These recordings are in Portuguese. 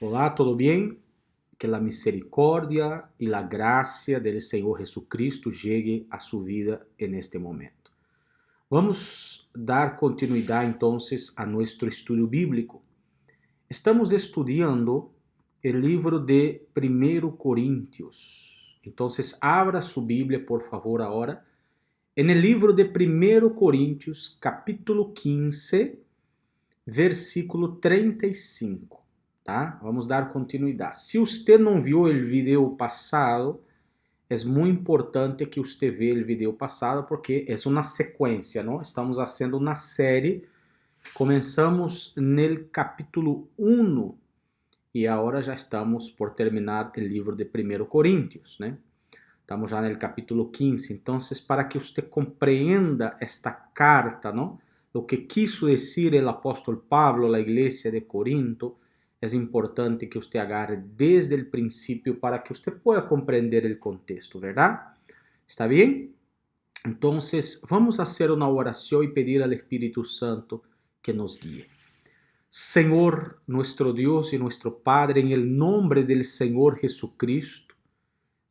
Olá, tudo bem? Que a misericórdia e a graça do Senhor Jesucristo chegue a sua vida neste momento. Vamos dar continuidade então a nosso estudo bíblico. Estamos estudando o livro de 1 Coríntios. Então, abra sua Bíblia, por favor, agora. En el livro de 1 Coríntios, capítulo 15, versículo 35. Tá? Vamos dar continuidade. Se você não viu o vídeo passado, é muito importante que você veja o vídeo passado porque é uma sequência, não? Estamos fazendo uma série. Começamos no capítulo 1 e agora já estamos por terminar o livro de 1 Coríntios, né? Estamos já no capítulo 15. Então, para que você compreenda esta carta, não? O que quiso dizer o apóstolo Pablo à igreja de Corinto, é importante que você agarre desde o princípio para que você pueda compreender o contexto, ¿verdad? ¿Está bem? Então, vamos fazer uma oração e pedir ao Espírito Santo que nos guie. Senhor, nuestro Dios y nuestro Padre, en el nombre del Señor Jesucristo,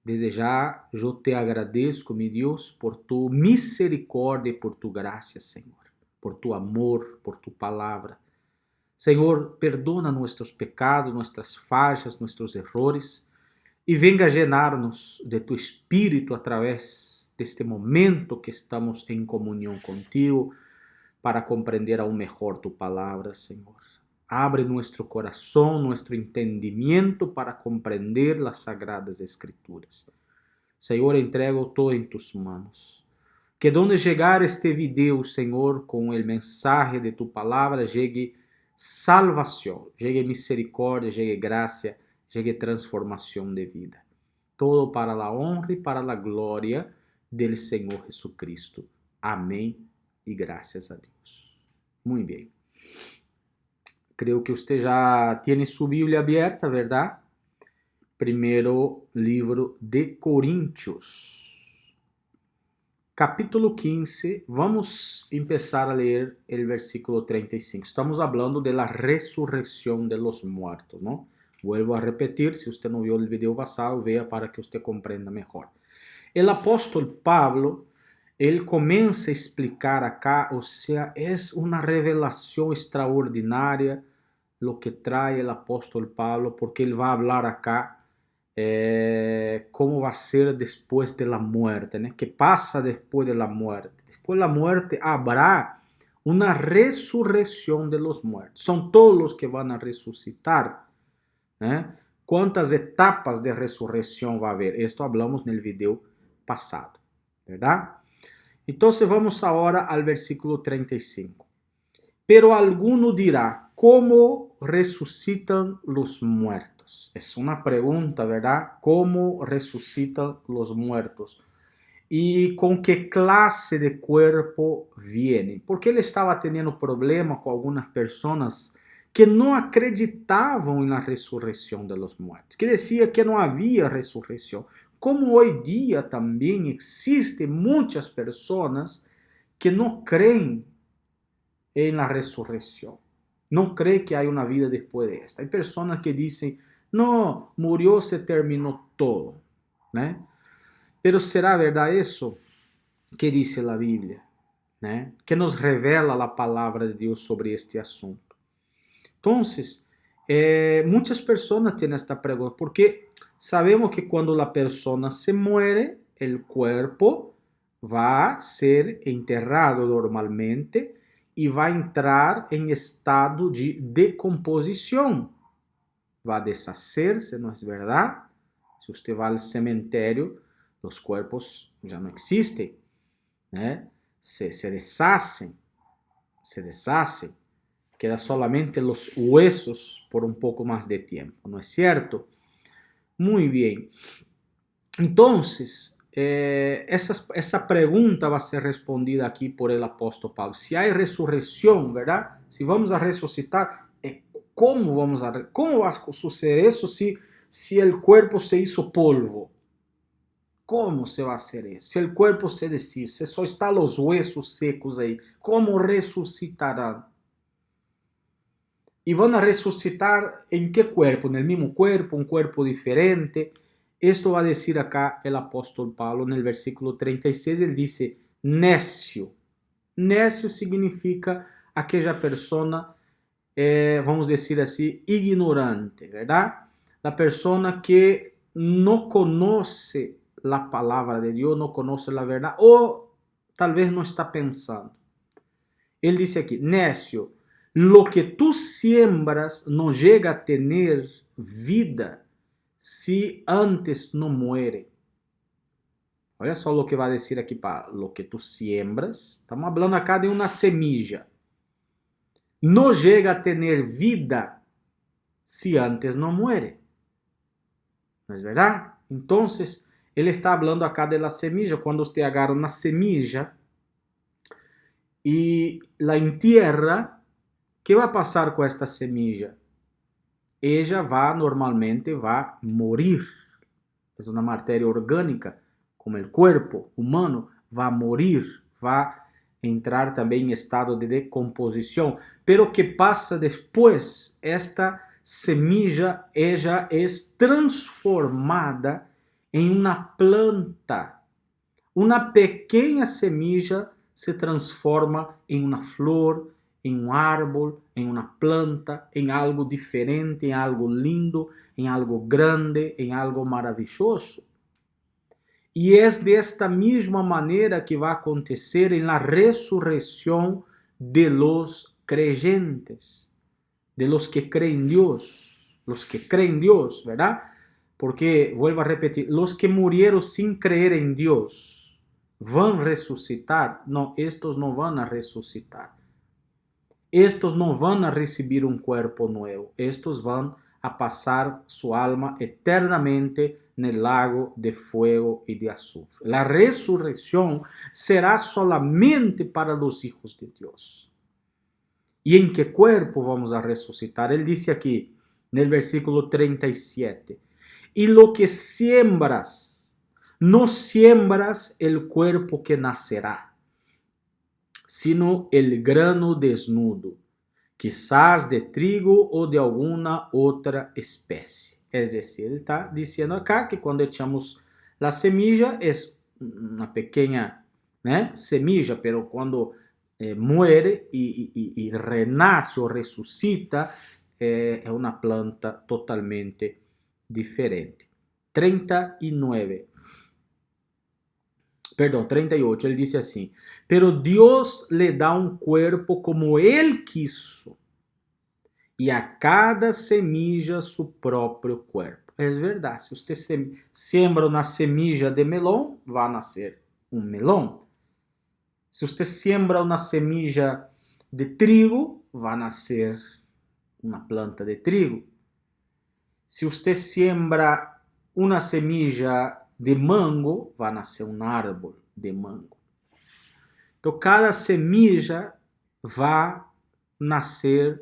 desde ya yo te agradezco, mi Dios, por tu misericordia y por tu gracia, Señor, por tu amor, por tu palabra. Senhor, perdona nuestros pecados, nuestras fallas, nuestros errores e venga a llenar-nos de tu Espírito a través deste momento que estamos em comunhão contigo para compreender aún mejor tu palabra, Senhor. Abre nuestro corazón, nuestro entendimiento para comprender las sagradas escrituras. Senhor, entrego todo em tus manos. Que donde llegar este video, Senhor, com o mensaje de tu palavra, llegue salvação, llegue misericórdia, llegue graça, llegue transformação de vida. Todo para a honra e para a glória del Senhor Jesucristo. Amém e graças a Deus. Muito bem. Creio que você já tem sua Bíblia aberta, verdade? Primeiro livro de Coríntios. Capítulo 15, vamos começar a ler o versículo 35. Estamos falando de la resurrección de los muertos, ¿no? Vuelvo a repetir, si usted no vio el video pasado, vea para que usted comprenda mejor. El apóstol Pablo, ele começa a explicar acá, ou seja, é uma revelação extraordinária lo que trae el apóstol Pablo, porque ele vai falar acá como vai ser depois de la muerte, né? Que passa depois de la muerte. Depois de la muerte habrá uma ressurreição de los muertos. São todos os que vão a ressuscitar, né? Quantas etapas de ressurreição vai haver? Isto hablamos no vídeo passado, verdade? Então, vamos agora ao versículo 35. Pero alguno dirá, ¿cómo resucitan los muertos? Es una pregunta, ¿verdad? ¿Cómo resucitan los muertos? ¿Y con qué clase de cuerpo viene? Porque ele estava tendo problema com algumas pessoas que não acreditavam na ressurreição de los muertos, que dizia que não havia ressurreição. Como hoje dia também existem muitas pessoas que não creem em la ressurreição. Não crê que há uma vida depois desta. Há pessoas que dizem, não, murió, se terminou todo, né? Pero será verdade isso que diz a Bíblia, né? Que nos revela a palavra de Deus sobre este assunto. Então, muitas pessoas têm esta pergunta, porque sabemos que quando a pessoa se muere, o corpo vai ser enterrado normalmente e vai entrar em estado de decomposição. Vai deshacer-se, não é verdade? Se você vai ao cemitério, os corpos já não existem, né? Se deshacen, queda solamente os huesos por um pouco mais de tempo, não é certo? Muito bem. Então, essa pergunta vai ser respondida aqui por el apóstolo Pablo. Se há ressurreição, verdade? Se vamos a ressuscitar, como vai suceder isso se o corpo se hizo polvo? Como se vai fazer isso? Se o corpo se deshizo, se só estão os huesos secos aí, como ressuscitarão? ¿Y van a resucitar en qué cuerpo? ¿En el mismo cuerpo? ¿Un cuerpo diferente? Esto va a decir acá el apóstol Pablo en el versículo 36. Él dice, necio. Necio significa aquella persona, vamos a decir así, ignorante, ¿verdad? La persona que no conoce la palabra de Dios, no conoce la verdad, o tal vez no está pensando. Él dice aquí, necio, lo que tú siembras no llega a tener vida si antes no muere. Olha só o que vai dizer aqui para lo que tu siembras. Estamos falando acá de uma semilla. No llega a tener vida si antes no muere. ¿No es verdad? Entonces, ele está hablando acá de la semilla. Cuando usted agarra una semilla y la entierra, ¿qué va a pasar con esta semilla? Ella normalmente va a morir. Es una materia orgánica, como el cuerpo humano, va a morir, va a entrar também em estado de decomposição. Pero que passa depois? Esta semilla, ella es transformada em uma planta. Uma pequena semilla se transforma em uma flor, em um árbol, em uma planta, em algo diferente, em algo lindo, em algo grande, em algo maravilhoso. E é desta mesma maneira que vai acontecer em la resurreição de los creyentes, de los que creen en Dios, los que creen en Dios, ¿verdad? Porque, vuelvo a repetir, los que murieron sin creer en Dios, ¿van a resucitar? No, estos no van a resucitar. Estos no van a recibir un cuerpo nuevo, estos van a pasar su alma eternamente en el lago de fuego y de azufre. La resurrección será solamente para los hijos de Dios. ¿Y en qué cuerpo vamos a resucitar? Él dice aquí, en el versículo 37, y lo que siembras, no siembras el cuerpo que nacerá, sino el grano desnudo, quizás de trigo ou de alguma outra espécie. Es decir, ele está dizendo acá que quando echamos a semilla é uma pequena semilla, pero quando muere e renasce ou ressuscita, é uma planta totalmente diferente. 38, ele disse assim, pero Deus le dá um cuerpo como Ele quiso, e a cada semilla su próprio cuerpo. É verdade, se você siembra uma semilla de melão, vai nascer um melão. Se você siembra uma semilla de trigo, vai nascer uma planta de trigo. Se você siembra uma semilla de mango, vai nascer um árbol de mango. Então, cada semilla vai nascer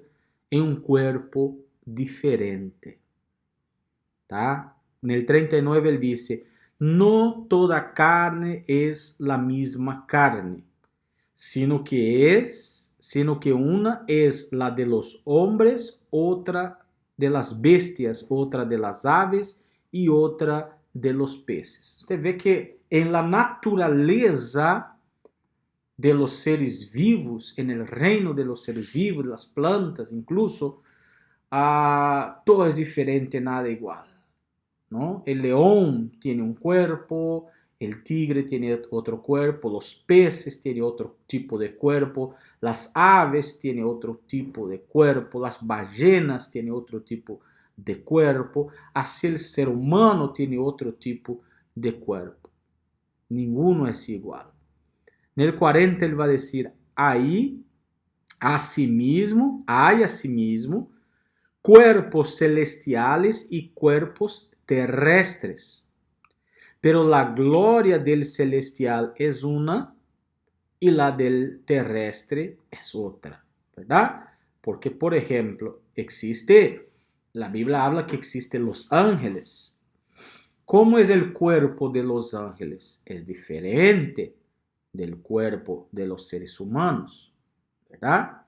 em um cuerpo diferente. Tá? No 39 ele dice, no toda carne es la misma carne, sino que una es la de los hombres, otra de las bestias, otra de las aves y otra de los peces. Você vê que en la naturaleza de los seres vivos, en el reino de los seres vivos, las plantas incluso, todo es diferente, nada igual, ¿no? El león tiene un cuerpo, el tigre tiene otro cuerpo, los peces tienen otro tipo de cuerpo, las aves tienen otro tipo de cuerpo, las ballenas tienen otro tipo de cuerpo, así el ser humano tiene otro tipo de cuerpo. Ninguno es igual. En el 40 él va a decir, hay asimismo cuerpos celestiales y cuerpos terrestres, pero la gloria del celestial es una y la del terrestre es otra, ¿verdad? Porque, por ejemplo, la Biblia habla que existen los ángeles. ¿Cómo es el cuerpo de los ángeles? Es diferente del cuerpo de los seres humanos, ¿verdad?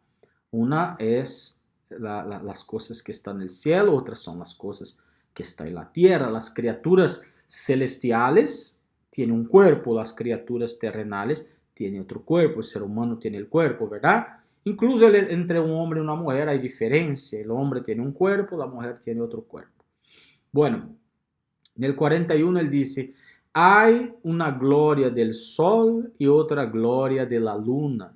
Una es las cosas que están en el cielo, otras son las cosas que están en la tierra. Las criaturas celestiales tienen un cuerpo, las criaturas terrenales tienen otro cuerpo, el ser humano tiene el cuerpo, ¿verdad? Incluso entre un hombre y una mujer hay diferencia, el hombre tiene un cuerpo, la mujer tiene otro cuerpo. Bueno, en el 41 él dice, hay una gloria del sol y otra gloria de la luna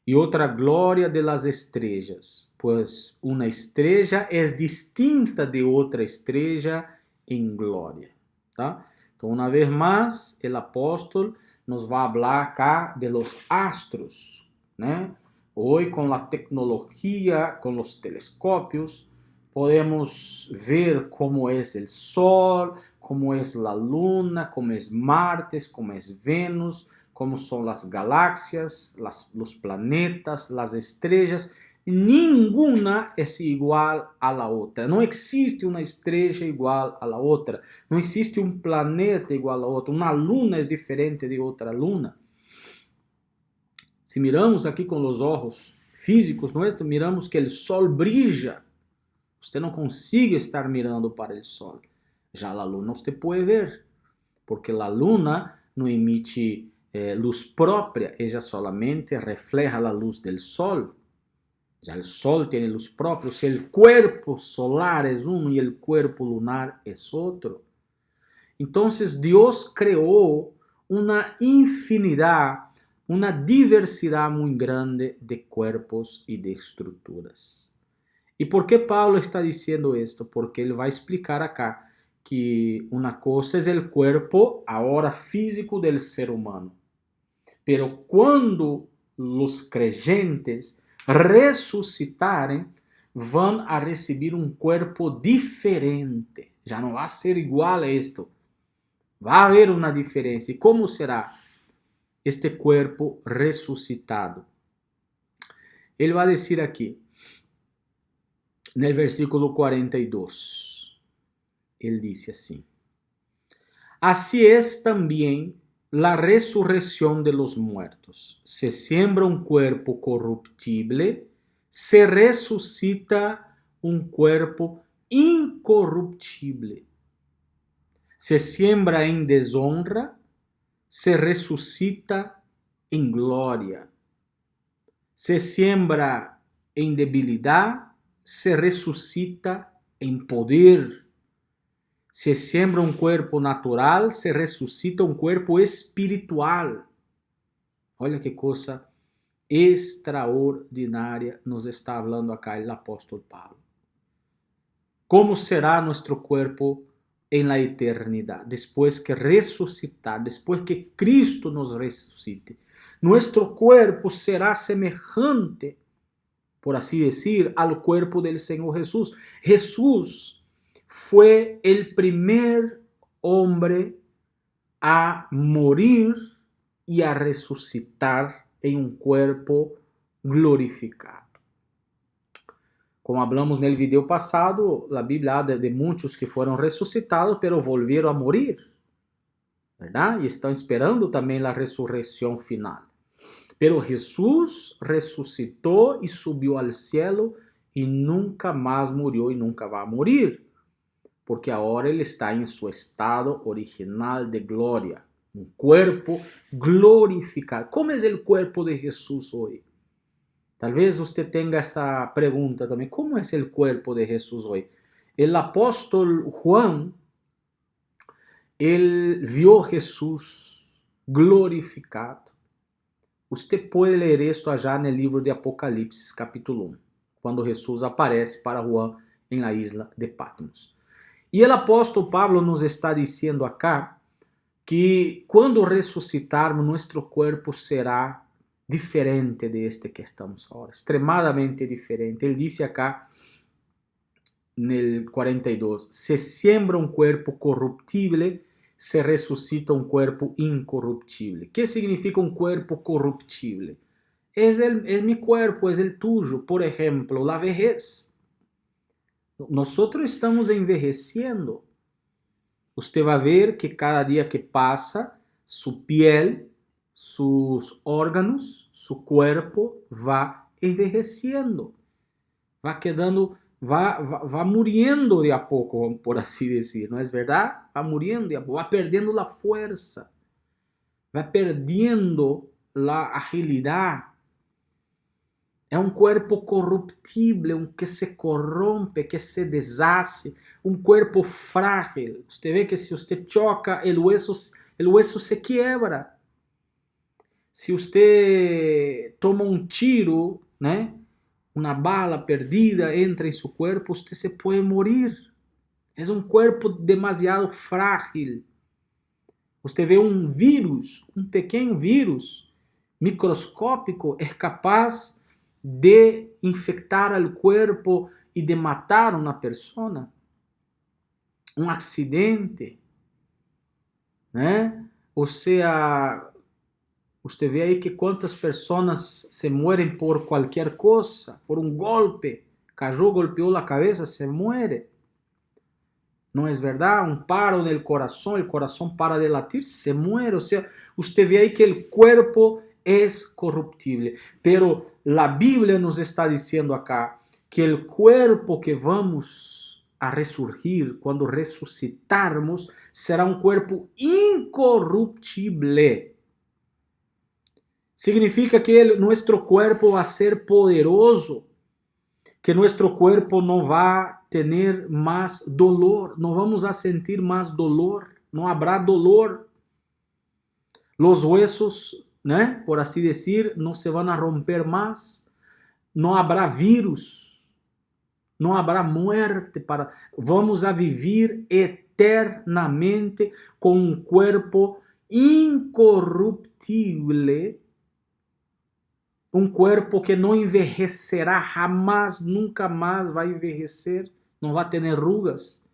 y otra gloria de las estrellas, pues una estrella es distinta de otra estrella en gloria. ¿Tá? Então, uma vez mais, o apóstolo nos vai falar acá de los astros, né? Hoy com a tecnologia, com os telescópios, podemos ver como é o Sol, como é a Luna, como é Marte, como é Vênus, como são as galáxias, os planetas, as estrelas. Ninguna é igual a la outra. Não existe uma estrela igual a la outra. Não existe um planeta igual a outro. Uma luna é diferente de outra luna. Se miramos aqui com os olhos físicos nossos, miramos que o sol brilha. Você não consegue estar mirando para o sol. Já a luna você pode ver, porque a luna não emite luz própria, ela solamente refleja a luz do sol. Ya el sol tiene luz propia, o sea, el cuerpo solar es uno y el cuerpo lunar es otro. Entonces Dios creó una infinidad, una diversidad muy grande de cuerpos y de estructuras. ¿Y por qué Pablo está diciendo esto? Porque él va a explicar acá que una cosa es el cuerpo ahora físico del ser humano. Pero cuando los creyentes ressuscitarem, vão a receber um corpo diferente. Já não vai ser igual a isto. Vai haver uma diferença. E como será este corpo ressuscitado? Ele vai dizer aqui, no versículo 42, ele disse assim: Así es también la resurrección de los muertos. Se siembra un cuerpo corruptible, se resucita un cuerpo incorruptible. Se siembra en deshonra, se resucita en gloria. Se siembra en debilidad, se resucita en poder. Se siembra um corpo natural, se ressuscita um corpo espiritual. Olha que coisa extraordinária nos está falando acá o apóstolo Paulo. Como será nosso corpo em la eternidade, depois que ressuscitar, depois que Cristo nos ressuscite? Nosso corpo será semejante, por assim dizer, ao corpo del Senhor Jesús. Jesús fue el primer hombre a morir y a resucitar en un cuerpo glorificado. Como hablamos no video passado, a Bíblia habla de muitos que foram ressuscitados, pero volvieron a morir, ¿verdad? E estão esperando também a ressurreição final. Pero Jesús resucitou e subiu al cielo e nunca mais murió e nunca vai morir. Porque agora ele está em seu estado original de glória, um corpo glorificado. Como é o corpo de Jesus hoje? Talvez você tenha esta pergunta também, como é o corpo de Jesus hoje? O apóstolo Juan, ele viu Jesus glorificado. Você pode ler isto já no livro de Apocalipse, capítulo 1, quando Jesus aparece para Juan em la isla de Patmos. E o apóstolo Pablo nos está dizendo acá que quando ressuscitarmos, nosso corpo será diferente de este que estamos agora, extremadamente diferente. Ele disse acá, no 42, se siembra um corpo corruptível, se ressuscita um corpo incorruptível. O que significa um corpo corruptível? É mi corpo, é o tuyo. Por exemplo, a vejez. Nosotros estamos envejeciendo. Usted va a ver que cada día que pasa, su piel, sus órganos, su cuerpo va envejeciendo. va quedando, va muriendo de a poco, por así decir, ¿no es verdad? Va muriendo de a poco, va perdiendo la fuerza, va perdiendo la agilidad. É um corpo corruptível, que se corrompe, que se deshace, um corpo frágil. Você vê que se você choca, o hueso se quiebra. Se você toma um tiro, né? Uma bala perdida entra em seu corpo, você se pode morir. É um corpo demasiado frágil. Você vê um vírus, um pequeno vírus microscópico, é capaz de infectar o corpo e de matar uma pessoa. Um acidente, né? Ou seja, você vê aí que quantas pessoas se morrem por qualquer coisa, por um golpe. Cayó, golpeou a cabeça, se muere. Não é verdade? Um paro no coração, o coração para de latir, se muere. Ou seja, você vê aí que o corpo é corruptível. Pero a Bíblia nos está dizendo acá que o corpo que vamos a ressurgir, quando ressuscitarmos, será um corpo incorruptível. Significa que nosso corpo vai ser poderoso, que nosso corpo não vai ter mais dolor, não vamos a sentir mais dolor, não haverá dolor. Los huesos, né, por assim dizer, não se vão a romper mais, não haverá vírus, não haverá muerte, vamos a viver eternamente com um corpo incorruptível, um corpo que não envelhecerá jamais, nunca mais vai envelhecer, não vai ter rugas.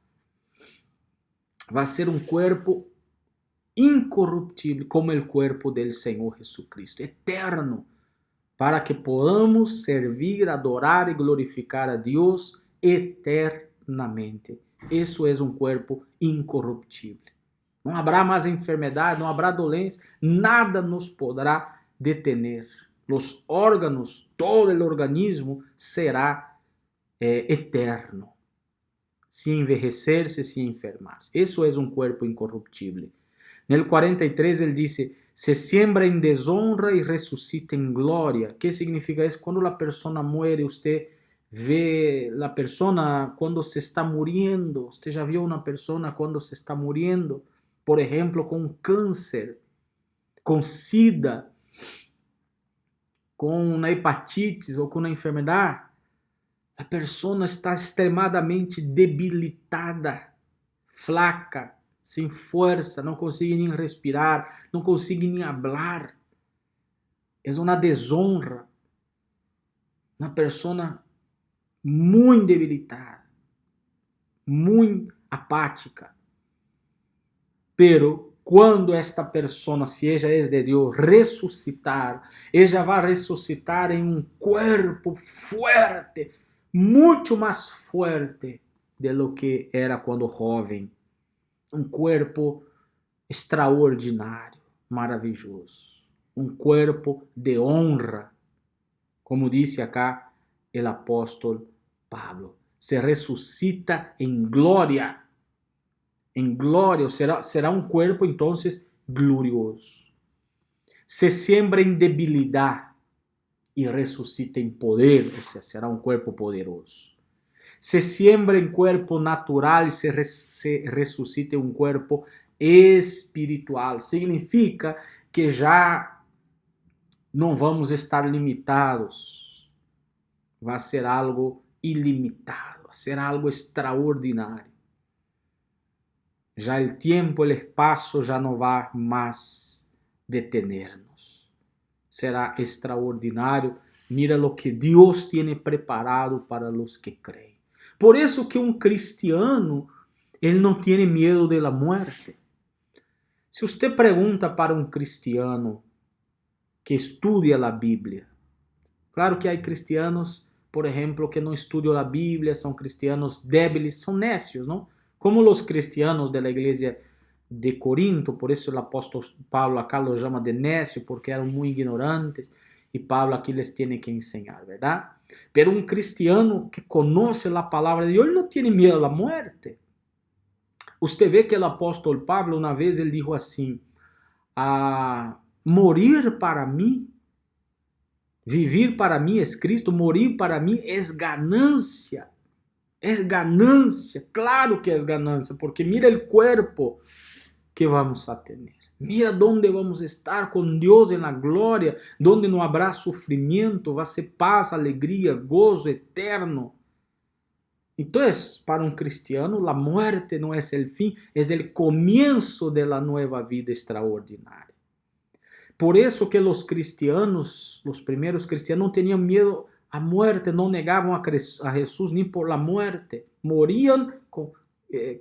Vai ser um corpo incorruptível, como o corpo do Senhor Jesucristo, eterno, para que podamos servir, adorar e glorificar a Deus eternamente. Isso é um corpo incorruptível. Não haverá mais enfermidade, não haverá dolência, nada nos poderá detener. Os órgãos, todo o organismo será eterno, se envelhecer-se, se enfermar-se. Isso é um corpo incorruptível. No 43 ele diz: se siembra em desonra e ressuscita em glória. O que significa isso? Quando a pessoa muere, você vê a pessoa quando se está muriendo. Você já viu uma pessoa quando se está muriendo? Por exemplo, com câncer, com sida, com uma hepatite ou com uma enfermidade, a pessoa está extremadamente debilitada, flaca, sem força, não consegue nem respirar, não consegue nem falar. É uma desonra. Uma pessoa muito debilitada, muito apática. Pero quando esta pessoa, se ella é de Deus, ressuscitar, ella vai ressuscitar em um corpo forte, muito mais forte de lo que era quando jovem. Um corpo extraordinário, maravilhoso. Um corpo de honra, como disse acá o apóstolo Pablo. Se ressuscita em glória. Em glória, será um corpo, então, glorioso. Se siembra em debilidade e ressuscita em poder, ou seja, será um corpo poderoso. Se siembra em corpo natural e se ressuscita em um corpo espiritual. Significa que já não vamos estar limitados. Vai ser algo ilimitado, vai ser algo extraordinário. Já o tempo, o espaço já não vai mais detener-nos. Será extraordinário. Mira lo que Deus tem preparado para os que creem. Por isso que um cristiano, ele não tem medo da morte. Se você pergunta para um cristiano que estudia a Bíblia, claro que há cristianos, por exemplo, que não estudam a Bíblia, são cristianos débiles, são necios, não? Como os cristianos da igreja de Corinto, por isso o apóstolo Paulo acá los chama de necio, porque eram muito ignorantes. y Pablo aquí les tiene que enseñar, ¿verdad? Pero un cristiano que conoce la palabra de Dios, él no tiene miedo a la muerte. Usted ve que el apóstol Pablo una vez él dijo así, morir para mí, vivir para mí es Cristo, morir para mí es ganancia. Es ganancia, claro que es ganancia, porque mira el cuerpo que vamos a tener. Mira dónde vamos a estar con Dios en la gloria, donde no habrá sufrimiento, va a ser paz, alegría, gozo eterno. Entonces, para un cristiano, la muerte no es el fin, es el comienzo de la nueva vida extraordinaria. Por eso que los cristianos, los primeros cristianos, no tenían miedo a muerte, no negaban a Jesús ni por la muerte. Morían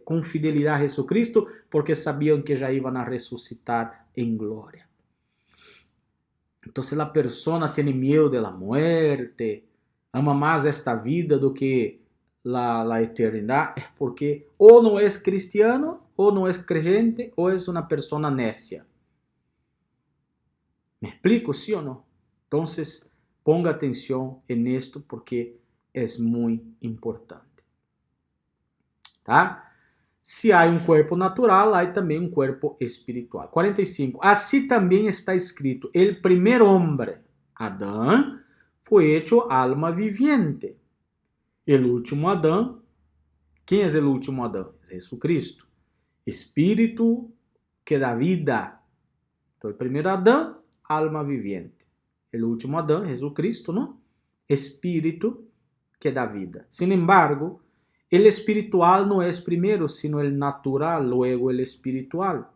con fidelidad a Jesucristo porque sabían que ya iban a resucitar en gloria. Entonces la persona tiene miedo de la muerte, ama más esta vida do que la eternidad, es porque o no es cristiano, o no es creyente, o es una persona necia. ¿Me explico, sí o no? Entonces, ponga atención en esto porque es muy importante. ¿Tá? Si hay un cuerpo natural, hay también un cuerpo espiritual. 45. Así también está escrito, el primer hombre, Adán, fue hecho alma viviente. El último Adán, ¿quién es el último Adán? Es Jesucristo. Espíritu que da vida. Entonces, el primer Adán, alma viviente. El último Adán, Jesucristo, ¿no? Espíritu que da vida. Sin embargo, el espiritual no es primero, sino el natural, luego el espiritual.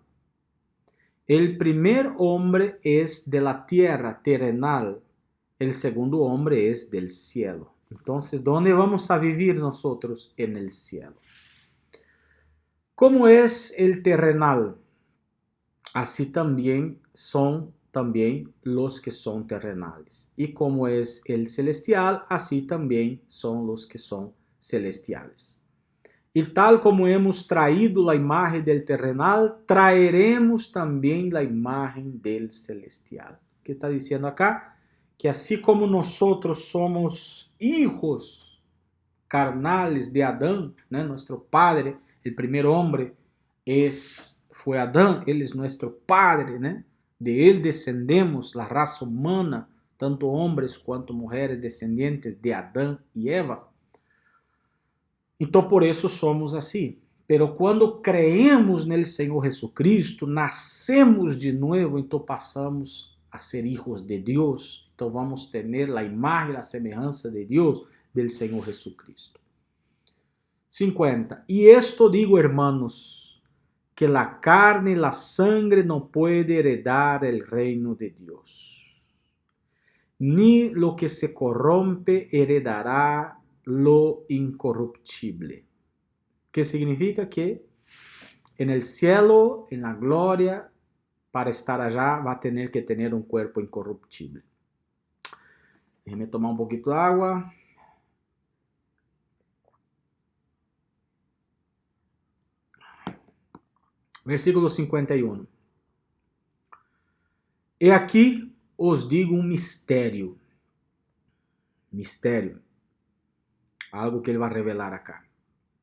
El primer hombre es de la tierra, terrenal. El segundo hombre es del cielo. Entonces, ¿dónde vamos a vivir nosotros? En el cielo. ¿Cómo es el terrenal? Así también son los que son terrenales. Y como es el celestial, así también son los que son celestiales. Y tal como hemos traído la imagen del terrenal, traeremos también la imagen del celestial. ¿Qué está diciendo acá? Que así como nosotros somos hijos carnales de Adán, ¿no? Nuestro padre, el primer hombre, fue Adán, él es nuestro padre, ¿no? De él descendemos, la raza humana, tanto hombres cuanto mujeres descendientes de Adán y Eva. Então, por isso somos assim. Pero quando creemos nele Senhor Jesucristo, nascemos de novo, então passamos a ser hijos de Deus. Então vamos ter a imagem, a semelhança de Deus, del Senhor Jesucristo. 50. Y esto digo, hermanos, que la carne y la sangre no puede heredar el reino de Dios. Ni lo que se corrompe heredará lo incorruptible. ¿Qué significa? Que en el cielo, en la gloria, para estar allá va a tener que tener un cuerpo incorruptible. Déjeme tomar un poquito de agua. Versículo 51. E aqui os digo um mistério. Mistério. Algo que ele vai revelar acá.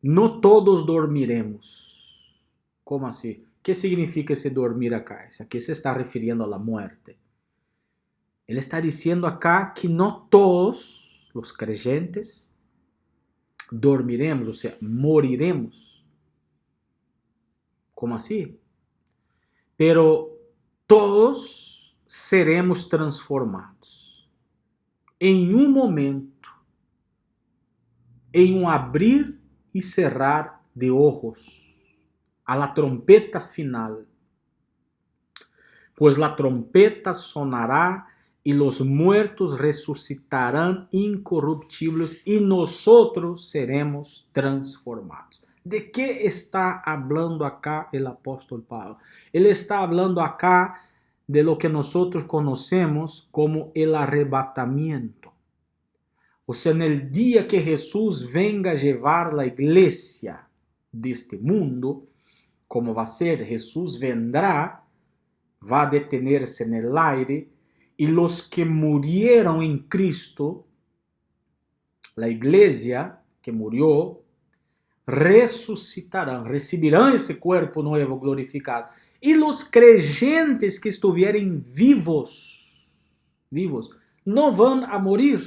Não todos dormiremos. Como assim? O que significa esse dormir acá? Isso aqui se está referindo à morte. Ele está dizendo acá que não todos os creyentes dormiremos, ou seja, moriremos. Como assim? Pero todos seremos transformados. Em um momento, em um abrir e cerrar de ojos, a la trompeta final. Pues la trompeta sonará y los muertos resucitarán incorruptibles y nosotros seremos transformados. ¿De qué está hablando acá el apóstol Pablo? Él está hablando acá de lo que nosotros conocemos como el arrebatamiento. O sea, en el día que Jesús venga a llevar la iglesia de este mundo, ¿cómo va a ser? Jesús vendrá, va a detenerse en el aire y los que murieron en Cristo, la iglesia que murió, resucitarán, recibirán ese cuerpo nuevo glorificado. Y los creyentes que estuvieren vivos, no van a morir.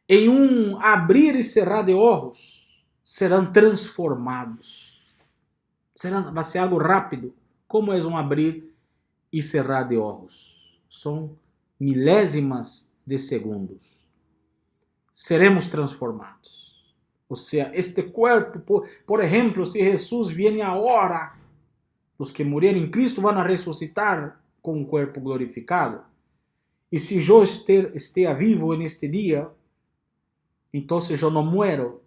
En un abrir y cerrar de ojos, serão transformados. Vai ser algo rápido. Como é um abrir e cerrar de olhos? São milésimas de segundos. Seremos transformados. Ou seja, este corpo, por exemplo, se Jesus viene agora, os que morreram em Cristo vão ressuscitar com um corpo glorificado. E se eu esteja vivo neste dia, então eu não muero.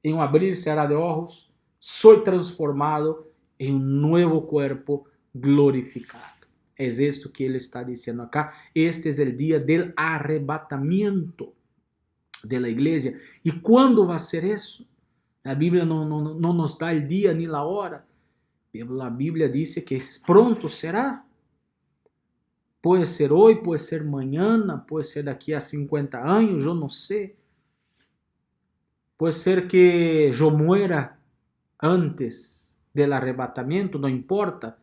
Em um abrir e cerrar de olhos, sou transformado em um novo corpo glorificado. É isto que ele está dizendo acá. Este é o dia do arrebatamento da igreja. E quando vai ser isso? A Bíblia não nos dá o dia nem a hora. A Bíblia diz que pronto será. Pode ser hoje, pode ser amanhã, pode ser daqui a 50 anos, eu não sei. Pode ser que eu muera antes do arrebatamento, não importa,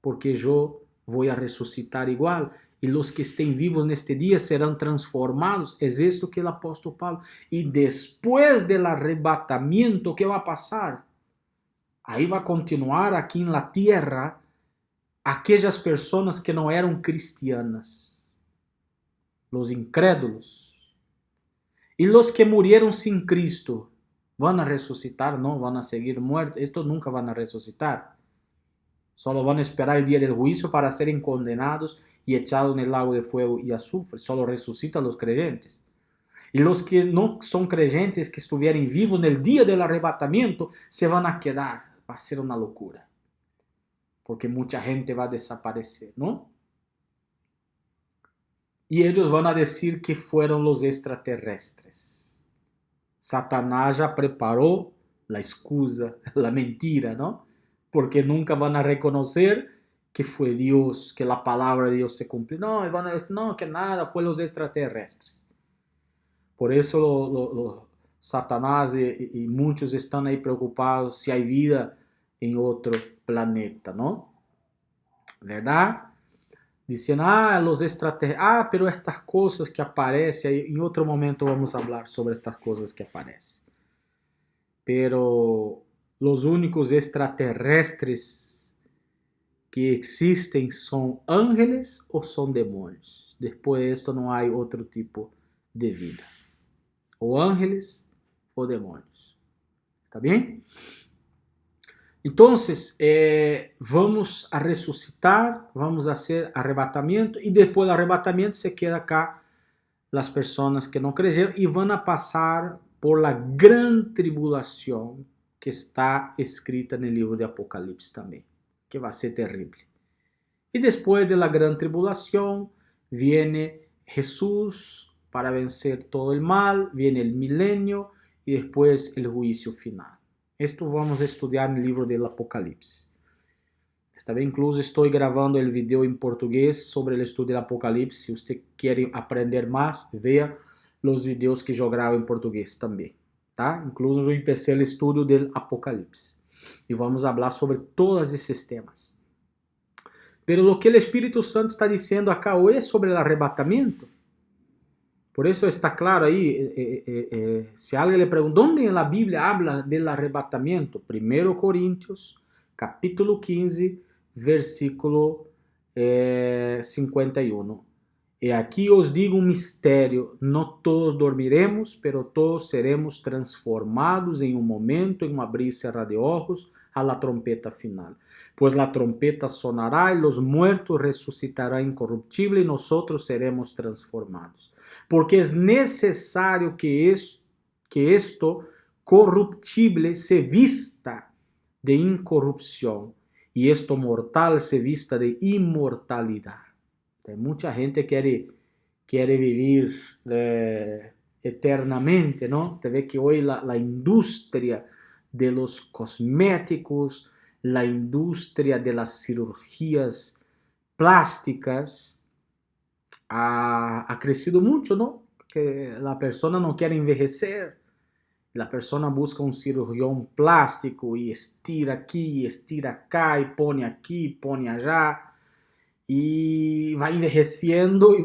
porque eu vou a ressuscitar igual. E os que estén vivos neste dia serão transformados. É isto que o apóstolo Paulo. E depois do arrebatamento, o que vai passar? Aí vai continuar aqui na terra aquelas pessoas que não eram cristianas, os incrédulos. E os que morreram sem Cristo, vão a ressuscitar? Não, vão a seguir muertos. Estos nunca vão a ressuscitar. Só vão esperar o dia do juízo para serem condenados e echados no lago de fogo e azufre. Só ressuscitam os creyentes. E os que não são creyentes, que estiverem vivos no dia do arrebatamento, se vão a quedar. Vai ser uma loucura. Porque muita gente vai desaparecer, não? E eles vão a dizer que foram os extraterrestres. Satanás já preparou a excusa, a mentira, não? Porque nunca vão a reconhecer que foi Deus, que a palavra de Deus se cumpriu. Não, e vão a dizer, não, que nada, foi os extraterrestres. Por isso Satanás e muitos estão aí preocupados se há vida em outro planeta, não? Verdade? Dizendo, os extraterrestres, pero estas coisas que aparecem, em outro momento vamos falar sobre estas coisas que aparecem. Pero os únicos extraterrestres que existem são ángeles ou são demônios. Depois disso não há outro tipo de vida. Ou ángeles ou demônios. Está bem? Então, vamos a ressuscitar, vamos a hacer arrebatamento, e depois do arrebatamento se queda cá as pessoas que não creyeron e vão a passar por la gran tribulação que está escrita no livro de Apocalipse também, que vai ser terrível. E depois da gran tribulação, viene Jesus para vencer todo o mal, viene o milênio e depois o juízo final. Isto vamos estudar no livro do Apocalipse. Está bem? Incluso estou gravando o vídeo em português sobre o estudo do Apocalipse. Se você quer aprender mais, veja os vídeos que eu gravo em português também. Tá? Incluso eu empecé o estudo do Apocalipse. E vamos falar sobre todos esses temas. Pero o que o Espírito Santo está dizendo acá hoje é sobre o arrebatamento. Por isso está claro aí, se alguém lhe pergunta, onde na Bíblia habla del arrebatamento? 1 Coríntios, capítulo 15, versículo 51. E aqui os digo um mistério, não todos dormiremos, pero todos seremos transformados em um momento, em um abrir e cerrar de olhos, a la trompeta final. Pues la trompeta sonará y los muertos resucitarán incorruptible y nosotros seremos transformados. Porque es necesario que esto corruptible se vista de incorrupción y esto mortal se vista de inmortalidad. Mucha gente quiere vivir eternamente, ¿no? Usted ve que hoy la industria de los cosméticos, la industria de las cirugías plásticas, ha crecido mucho, ¿no? Que la persona no quiere envejecer, la persona busca un cirujano plástico y estira aquí, estira acá, y pone aquí, pone allá, y va envejeciendo,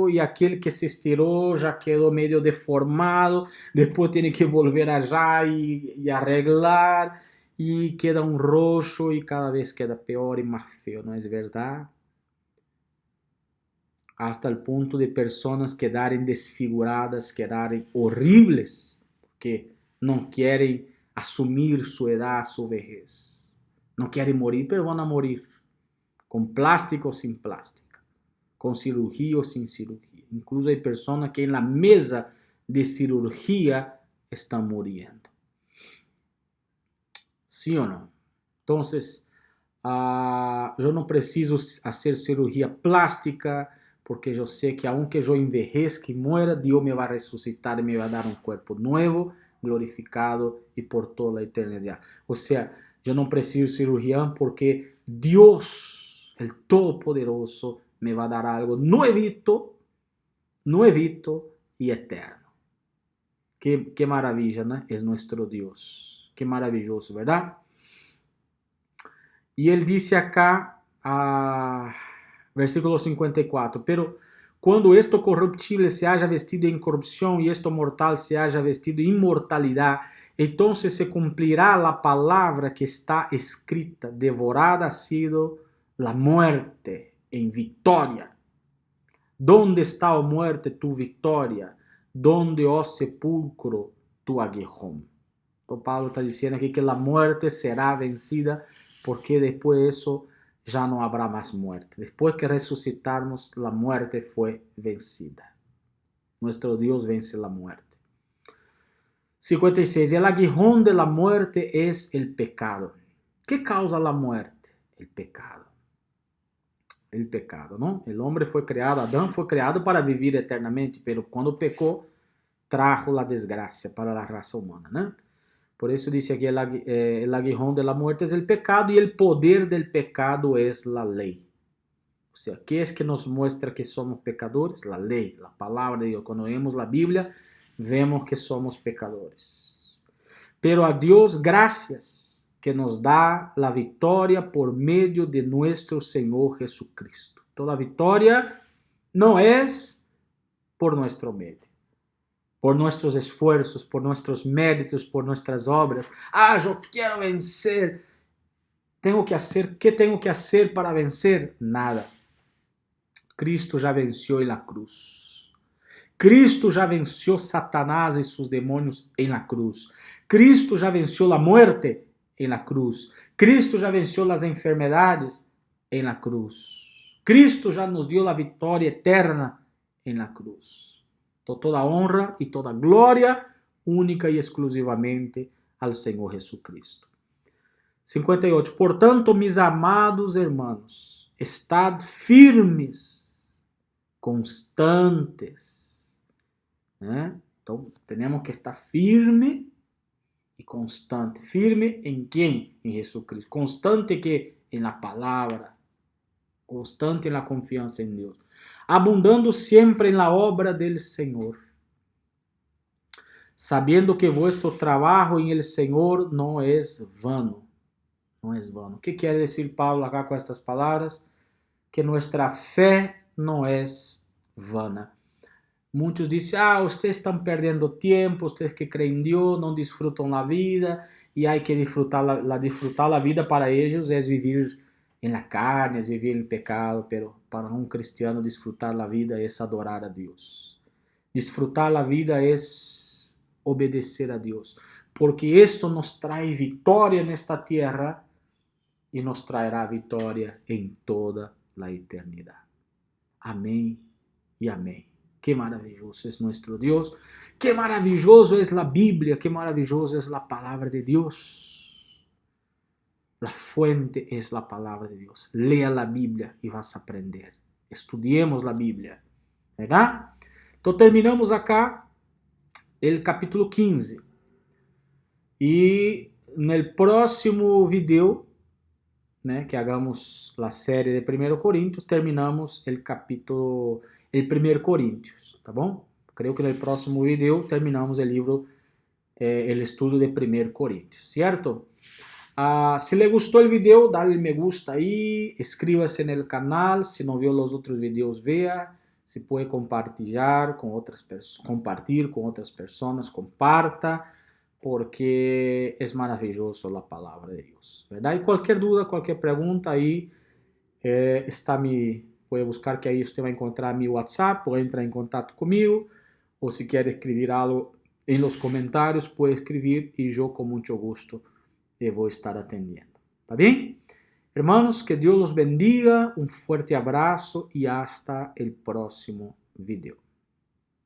y aquel que se estiró ya quedó medio deformado, después tiene que volver allá y arreglar, y queda un rojo y cada vez queda peor y más feo, ¿no es verdad? Hasta el punto de personas quedarem desfiguradas, quedarem horribles, porque não querem assumir sua edad, sua vejez. Não querem morir, pero vão a morir, com plástica ou sem plástica, com cirurgia ou sem cirurgia. Incluso hay personas que en la mesa de cirugía están muriendo. ¿Sí o no? Entonces, yo no preciso hacer cirugía plástica, porque eu sei que aunque eu envejezca e muera, Deus me vai ressuscitar e me vai dar um corpo novo, glorificado e por toda a eternidade. Ou seja, eu não preciso de cirurgião porque Deus, o Todo-Poderoso, me vai dar algo nuevito e eterno. Que maravilha, né? É nosso Deus. Que maravilhoso, verdade? E ele disse acá, versículo 54, pero quando esto corruptible se haya vestido en corrupción y esto mortal se haya vestido en inmortalidad, entonces se cumplirá la palabra que está escrita, devorada ha sido la muerte en victoria. ¿Dónde está, oh muerte, tu victoria? ¿Dónde, oh sepulcro, tu aguijón? Então Paulo está dizendo aqui que a muerte será vencida, porque depois disso já não haverá mais muerte. Depois que ressuscitarmos, a muerte foi vencida. Nuestro Deus vence a muerte. 56. El aguijón de la muerte es el pecado. ¿Qué causa la muerte? El pecado. El pecado, ¿no? El hombre fue creado, Adán fue creado para vivir eternamente, pero cuando pecó, trajo la desgracia para la raza humana, ¿no? Por eso dice aquí, el aguijón de la muerte es el pecado y el poder del pecado es la ley. O sea, ¿qué es que nos muestra que somos pecadores? La ley, la palabra de Dios. Cuando vemos la Biblia, vemos que somos pecadores. Pero a Dios gracias que nos da la victoria por medio de nuestro Señor Jesucristo. Toda victoria no es por nuestro medio, por nuestros esfuerzos, por nuestros méritos, por nuestras obras. Yo quiero vencer. ¿Qué tengo que hacer para vencer? Nada. Cristo já venceu em la cruz. Cristo já venceu Satanás e seus demônios em la cruz. Cristo já venceu a muerte em la cruz. Cristo já venceu as enfermedades em la cruz. Cristo já nos deu a vitória eterna em la cruz. Então, toda honra e toda glória única e exclusivamente ao Senhor Jesucristo. 58. Portanto, mis amados hermanos, estad firmes, constantes. ¿Eh? Então, temos que estar firme e constante. Firme em quem? Em Jesucristo. Constante que? Em la palavra. Constante em la confiança em Deus. Abundando sempre em la obra del Senhor. Sabiendo que vuestro trabajo en el Señor no es vano. No es vano. ¿Qué quiere decir Pablo acá con estas palabras? Que nuestra fe no es vana. Muchos dicen, ustedes están perdiendo tiempo, ustedes que creen en Dios no disfrutan la vida, y hay que disfrutar la vida para ellos es vivir en la carne, es vivir en pecado, pero para un cristiano disfrutar la vida es adorar a Dios. Disfrutar la vida es obedecer a Dios, porque esto nos trae victoria en esta tierra y nos traerá victoria en toda la eternidad. Amén y amén. Qué maravilloso es nuestro Dios, qué maravilloso es la Biblia, qué maravilloso es la palabra de Dios. La fuente es la palabra de Dios. Lea la Biblia y vas a aprender. Estudiemos la Biblia, ¿verdad? Entonces terminamos acá el capítulo 15. Y en el próximo video né, que hagamos a série de 1 Coríntios, terminamos o capítulo, o 1 Coríntios, tá bom? Creio que no próximo vídeo terminamos o livro, o estudo de 1 Coríntios, certo? Se le gostou o vídeo, dale me gusta aí, inscríbase no canal, se não viu os outros vídeos, veja, se pode compartilhar com outras pessoas, compartilhar com outras pessoas, comparta, porque é maravilhoso a palavra de Deus, verdade? E qualquer dúvida, qualquer pergunta aí, pode buscar que aí você vai encontrar meu WhatsApp, pode entrar em contato comigo, ou se quer escrever algo em los comentários, pode escrever e eu com muito gosto vou estar atendiendo. ¿Está bien? Hermanos, que Dios los bendiga, un fuerte abrazo y hasta el próximo video.